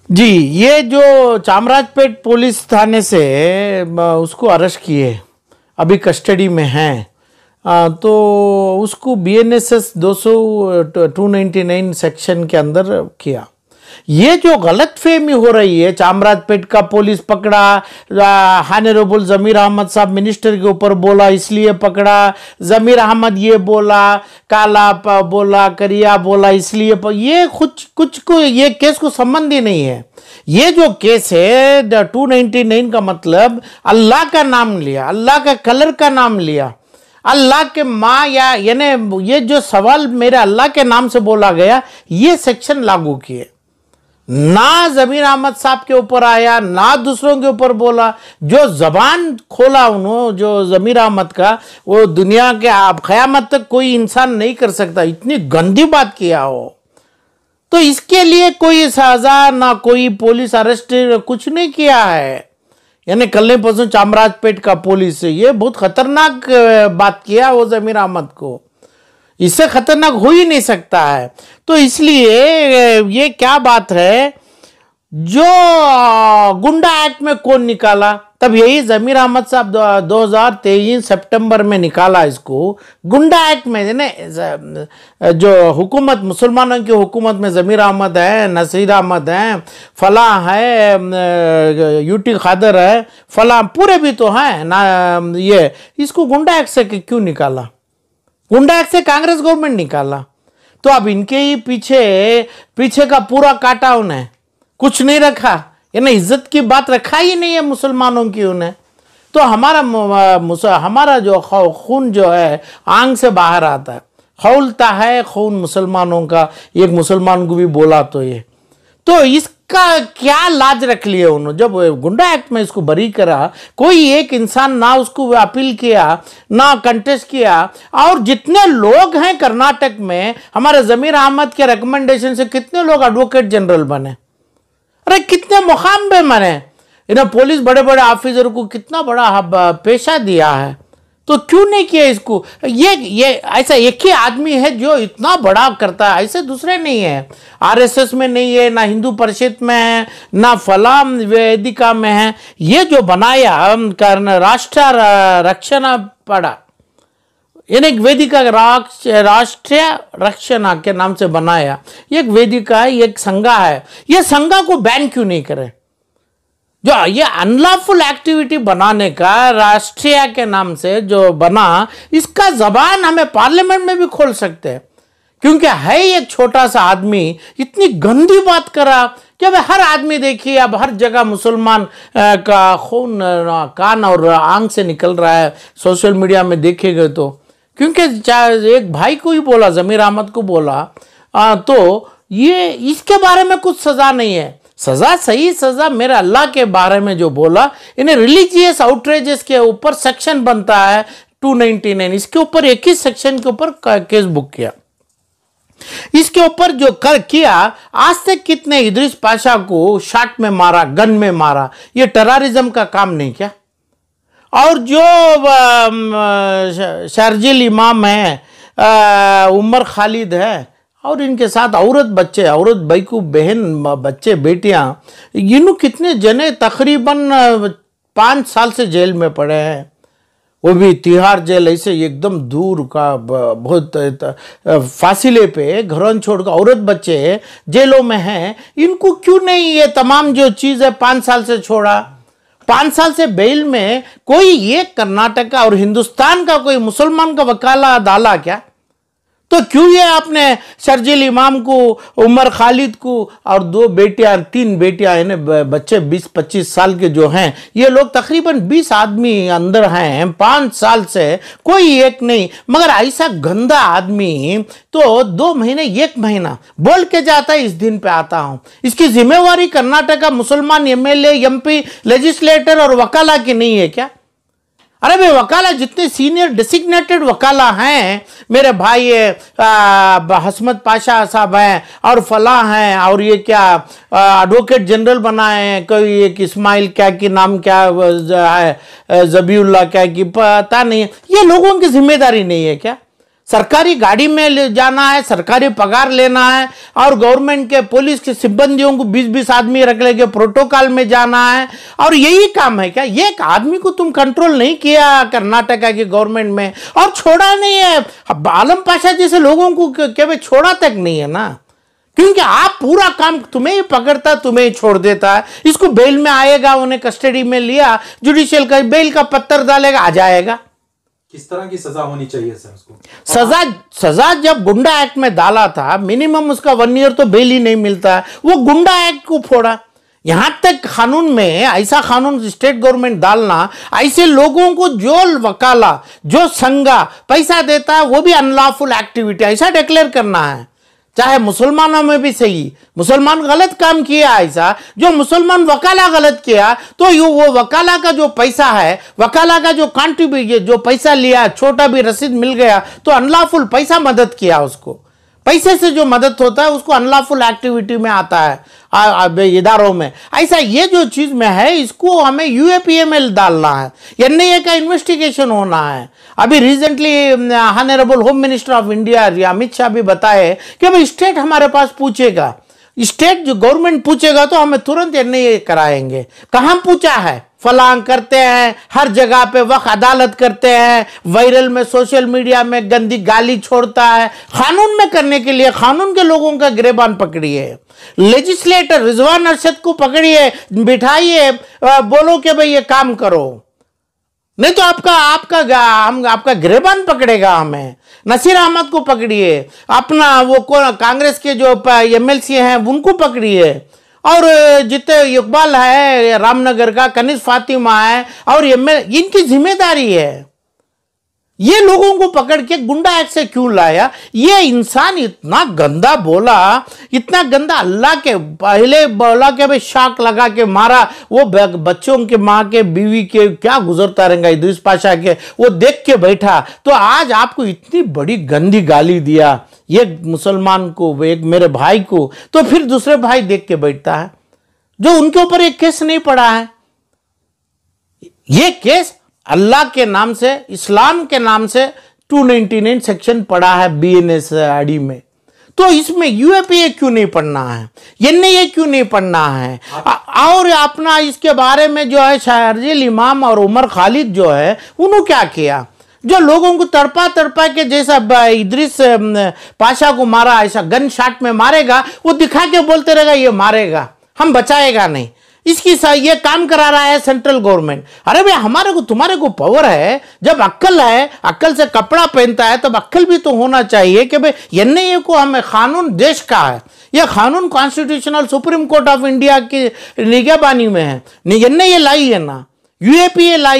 जी, ये जो चामराजपेट पुलिस थाने से उसको अरेस्ट किए, अभी कस्टडी में हैं, तो उसको BNSS 299 सेक्शन के अंदर किया। ये जो गलत फहमी हो रही है, चामराजपेट का पुलिस पकड़ा, हानरेबल जमीर अहमद साहब मिनिस्टर के ऊपर बोला इसलिए पकड़ा, जमीर अहमद ये बोला, काला बोला, करिया बोला इसलिए ये कुछ को ये केस को संबंध ही नहीं है। ये जो केस है 299 का मतलब अल्लाह का नाम लिया, अल्लाह का कलर का नाम लिया, अल्लाह के माँ या यानी ये जो सवाल मेरे अल्लाह के नाम से बोला गया, ये सेक्शन लागू किए। ना जमीर अहमद साहब के ऊपर आया, ना दूसरों के ऊपर बोला। जो जबान खोला उन्होंने, जो जमीर अहमद का, वो दुनिया के आप क़यामत तक कोई इंसान नहीं कर सकता, इतनी गंदी बात किया हो। तो इसके लिए कोई सजा ना कोई पुलिस अरेस्ट कुछ नहीं किया है। यानी कल परसों चामराजपेट का पुलिस ये बहुत खतरनाक बात किया वो जमीर अहमद को, इससे खतरनाक हो ही नहीं सकता है। तो इसलिए ये क्या बात है, जो गुंडा एक्ट में कौन निकाला, तब यही जमीर अहमद साहब 2023 सितंबर में निकाला इसको गुंडा एक्ट में। जो हुकूमत, मुसलमानों की हुकूमत में जमीर अहमद है, नसीर अहमद है, फला है, यूटी खादर है, फला पूरे भी तो हैं ना। ये इसको गुंडा एक्ट से क्यों निकाला? गुंडा एक्ट से कांग्रेस गवर्नमेंट निकाला। तो अब इनके ही पीछे का पूरा काटा उन्हें, कुछ नहीं रखा, यानी इज्जत की बात रखा ही नहीं है मुसलमानों की उन्हें। तो हमारा जो खून जो है आंख से बाहर आता है, खौलता है खून मुसलमानों का। एक मुसलमान को भी बोला तो ये, तो इसका क्या लाज रख लिए उन्होंने? जब गुंडा एक्ट में इसको बरी करा, कोई एक इंसान ना उसको अपील किया, ना कंटेस्ट किया। और जितने लोग हैं कर्नाटक में, हमारे जमीर अहमद के रिकमेंडेशन से कितने लोग एडवोकेट जनरल बने, अरे कितने मुकाम पे बने। इन्हें पुलिस बड़े बड़े ऑफिसर को कितना बड़ा पेशा दिया है, तो क्यों नहीं किया इसको? ये ऐसा एक ही आदमी है जो इतना बड़ा करता है, ऐसे दूसरे नहीं है। RSS में नहीं है, ना हिंदू परिषद में है, ना फला वेदिका में है। ये जो बनाया राष्ट्र रक्षण पड़ा, यानी वेदिका राष्ट्रीय रक्षण के नाम से बनाया, एक वेदिका है, एक संघा है। ये संघा को बैन क्यों नहीं करे? जो ये अनलॉफुल एक्टिविटी बनाने का राष्ट्रीय के नाम से जो बना, इसका जबान हमें पार्लियामेंट में भी खोल सकते हैं, क्योंकि है एक छोटा सा आदमी इतनी गंदी बात करा कि अब हर आदमी देखिए, अब हर जगह मुसलमान का खून कान और आंख से निकल रहा है, सोशल मीडिया में देखेंगे तो। क्योंकि एक भाई को ही बोला, जमीर अहमद को बोला, तो ये इसके बारे में कुछ सजा नहीं है। सजा, सही सजा मेरे अल्लाह के बारे में जो बोला, इन्हें रिलीजियस आउटरेजेस के ऊपर सेक्शन बनता है 299, इसके ऊपर एक ही सेक्शन के ऊपर केस बुक किया। इसके ऊपर जो किया, आज तक कितने इदरीस पाशा को शॉट में मारा, गन में मारा, ये टेररिज्म का काम नहीं क्या? और जो शर्जिल इमाम है, उमर खालिद है, और इनके साथ औरत बच्चे, औरत भाई को बहन बच्चे बेटियां, इन्हों कितने जने तकरीबन 5 साल से जेल में पड़े हैं, वो भी तिहाड़ जेल, ऐसे एकदम दूर का बहुत फासिले पे, घरों छोड़कर औरत बच्चे जेलों में हैं। इनको क्यों नहीं ये तमाम जो चीज़ है 5 साल से छोड़ा? 5 साल से बेल में कोई एक कर्नाटक का और हिंदुस्तान का कोई मुसलमान का वकाला डाला क्या? तो क्यों ये आपने शर्जिल इमाम को, उमर खालिद को, और 2 बेटियां 3 बेटियां हैं, बच्चे 20-25 साल के जो हैं, ये लोग तकरीबन 20 आदमी अंदर हैं 5 साल से, कोई एक नहीं। मगर ऐसा गंदा आदमी तो 2 महीने 1 महीना बोल के जाता है, इस दिन पे आता हूं। इसकी जिम्मेवारी कर्नाटक का मुसलमान MLA, MP, लेजिस्लेटर और वकाला की नहीं है क्या? अरे भाई, वकाला जितने सीनियर डेसिग्नेटेड वकाला हैं, मेरे भाई हसमत पाशा साहब हैं, और फला हैं, और ये क्या एडवोकेट जनरल बनाए हैं, कोई एक इस्माइल क्या की नाम क्या है, जबीउल्लाह क्या की पता नहीं है, ये लोगों की जिम्मेदारी नहीं है क्या? सरकारी गाड़ी में ले जाना है, सरकारी पगार लेना है, और गवर्नमेंट के पुलिस के सिब्बंदियों को 20-20 आदमी रख लेके प्रोटोकॉल में जाना है, और यही काम है क्या? ये एक आदमी को तुम कंट्रोल नहीं किया कर्नाटका की गवर्नमेंट में, और छोड़ा नहीं है। आलम पाशा जैसे लोगों को कभी छोड़ा तक नहीं है ना, क्योंकि आप पूरा काम तुम्हें ही पकड़ता, तुम्हें ही छोड़ देता है। इसको बेल में आएगा, उन्हें कस्टडी में लिया, जुडिशियल का बेल का पत्थर डालेगा, आ जाएगा। किस तरह की सजा होनी चाहिए सर उसको? सजा जब गुंडा एक्ट में डाला था, मिनिमम उसका 1 ईयर तो बेल ही नहीं मिलता है, वो गुंडा एक्ट को फोड़ा। यहां तक कानून में ऐसा कानून स्टेट गवर्नमेंट डालना, ऐसे लोगों को जो वकाला, जो संगा पैसा देता है, वो भी अनलॉफुल एक्टिविटी ऐसा डिक्लेयर करना है। चाहे मुसलमानों में भी सही, मुसलमान गलत काम किया ऐसा, जो मुसलमान वकाला गलत किया, तो वो वकाला का जो पैसा है, वकाला का जो कॉन्ट्रीब्यूशन, जो पैसा लिया, छोटा भी रसीद मिल गया, तो अनलॉफुल पैसा मदद किया उसको। पैसे से जो मदद होता है उसको अनलॉफुल एक्टिविटी में आता है इदारों में। ऐसा ये जो चीज में है, इसको हमें यूएपीएमएल डालना है, एनआईए का इन्वेस्टिगेशन होना है। अभी recently honourable home minister of India Amit Shah भी बताए कि भाई स्टेट हमारे पास पूछेगा, स्टेट जो गवर्नमेंट पूछेगा तो हमें तुरंत एनआईए कराएंगे। कहां पूछा है? फलांग करते हैं, हर जगह पे वक्त अदालत करते हैं, वायरल में सोशल मीडिया में गंदी गाली छोड़ता है। कानून में करने के लिए कानून के लोगों का गिरेबान पकड़िए, लेजिस्लेटर रिजवान अरशद को पकड़िए, बिठाइए, बोलो कि भाई ये काम करो, नहीं तो आपका गिरेबान पकड़ेगा हमें। नसीर अहमद को पकड़िए, अपना वो कांग्रेस के जो एमएलसी हैं उनको पकड़िए, और जितने इकबाल है रामनगर का, कनिज फातिमा है, और इनकी जिम्मेदारी है। ये लोगों को पकड़ के गुंडा एक्ट से क्यों लाया? ये इंसान इतना गंदा बोला, इतना गंदा, अल्लाह के पहले बोला कि भाई शाक लगा के मारा, वो बच्चों के माँ के बीवी के क्या गुजरता रहेगा इदरीस पाशा के, वो देख के बैठा। तो आज आपको इतनी बड़ी गंदी गाली दिया एक मुसलमान को, एक मेरे भाई को, तो फिर दूसरे भाई देख के बैठता है, जो उनके ऊपर एक केस नहीं पड़ा है। ये केस अल्लाह के नाम से, इस्लाम के नाम से 299 सेक्शन पड़ा है बीएनएस आईडी में, तो इसमें यूएपीए क्यों नहीं पढ़ना है, एनआईए क्यों नहीं पढ़ना है? और अपना इसके बारे में जो है शाहरजील इमाम और उमर खालिद जो है, उन्होंने क्या किया? जो लोगों को तड़पा के, जैसा इदरीस पाशा को मारा ऐसा गन शॉट में मारेगा, वो दिखा के बोलते रहेगा ये मारेगा, हम बचाएगा नहीं। इसकी ये काम करा रहा है सेंट्रल गवर्नमेंट। अरे भाई, हमारे को तुम्हारे को पावर है, जब अक्ल है, अक्ल से कपड़ा पहनता है, तब अक्ल भी तो होना चाहिए कि भाई एनआईए को, हमें कानून देश का है, यह कानून constitutional supreme court of India की निगहबानी में है। एनआईए लाई है ना, यूएपीए लाई है।